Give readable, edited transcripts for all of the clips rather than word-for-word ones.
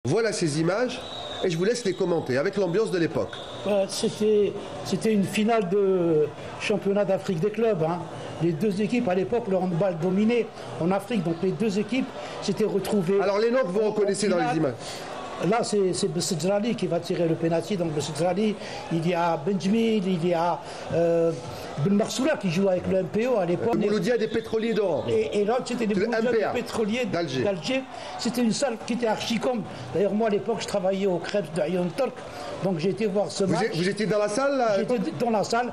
Voilà ces images et je vous laisse les commenter avec l'ambiance de l'époque. C'était une finale de championnat d'Afrique des clubs. Hein. Les deux équipes, à l'époque, le handball dominait en Afrique. Donc les deux équipes s'étaient retrouvées. Alors les noms que vous reconnaissez dans les images. Là, c'est Bessedjrali qui va tirer le penalty. Donc Bessedjrali, il y a Benjamil, il y a Ben Marsoula qui joue avec le MPO à l'époque. Le Mouloudia des pétroliers d'Oran. Et là, c'était des pétroliers d'Alger. C'était une salle qui était archi-com. D'ailleurs, moi, à l'époque, je travaillais au Krebs de Ayon Talk. Donc j'ai été voir ce match. Vous étiez dans la salle là? J'étais dans la salle.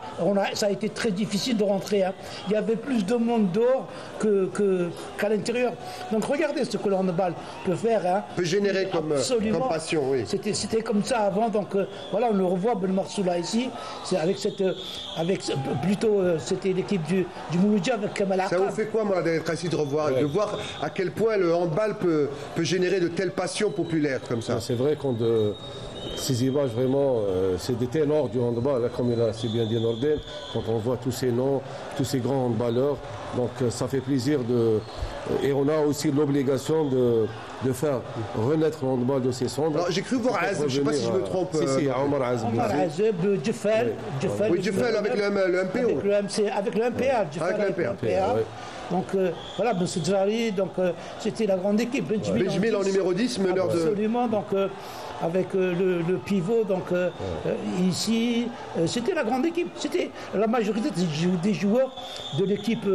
Ça a été très difficile de rentrer. Hein. Il y avait plus de monde dehors qu'à l'intérieur. Donc regardez ce que le handball peut faire. Hein. Peut générer comme passion, oui. C'était comme ça avant. Donc voilà, on le revoit, Ben Marsoula ici. C'est c'était l'équipe du Mouloudia avec Kamal Aqab. Ça vous fait quoi, moi, d'être assis de revoir, de voir à quel point le handball peut générer de telles passions populaires comme ça? C'est vrai qu'on ces images, vraiment, c'est des ténors du handball, hein, comme il a si bien dit Nordin, quand on voit tous ces noms, tous ces grands handballeurs. Donc ça fait plaisir et on a aussi l'obligation de faire renaître le handball de ses cendres. J'ai cru voir Azeb, je ne sais pas si je me trompe. Si, Omar Azeb. Omar Azeb, Djeffel. Oui, Djeffel avec le MPO. Avec le MPA. Avec le MPA. Donc voilà, Bessedjrali, donc c'était la grande équipe. Benjamil en numéro 10, meneur de... Absolument, donc avec le pivot, donc ici, c'était la grande équipe. C'était la majorité des joueurs de l'équipe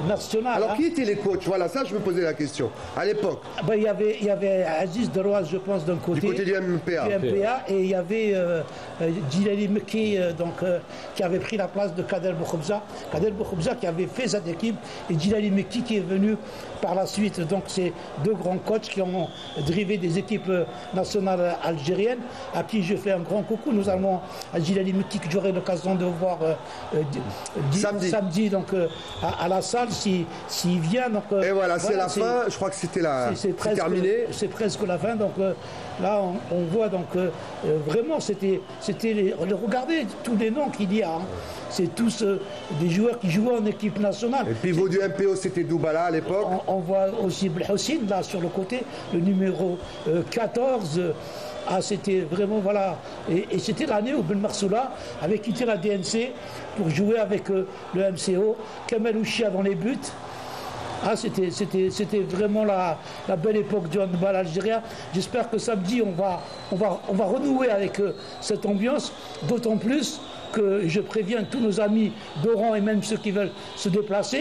nationale. Alors qui étaient les coachs? Voilà, ça je me posais la question. À l'époque il y avait Aziz Deroise, je pense, d'un côté. Du côté du MPA. Et il y avait Djilali Mekki, qui avait pris la place de Kader Boukhobza. Kader Boukhobza qui avait fait cette équipe, et Djilali Mekki qui est venu par la suite. Donc c'est deux grands coachs qui ont drivé des équipes nationales algériennes, à qui je fais un grand coucou. Nous allons à Djilali Mekki, que j'aurai l'occasion de voir samedi donc, à la salle, s'il vient. Donc, et voilà, c'est la fin, je crois que c'était terminé. C'est presque la fin, donc là on voit donc vraiment regardez tous les noms qu'il y a. Hein. C'est tous des joueurs qui jouaient en équipe nationale. Le pivot du MPO, c'était Doubala à l'époque. On voit aussi Blhoussine là sur le côté, le numéro 14. C'était vraiment, voilà, et c'était l'année où Ben Marsoula avait quitté la DNC pour jouer avec le MCO, Kamel Ouchia dans les buts. C'était vraiment la belle époque du handball algérien. J'espère que samedi on va renouer avec cette ambiance, d'autant plus que je préviens tous nos amis d'Oran et même ceux qui veulent se déplacer.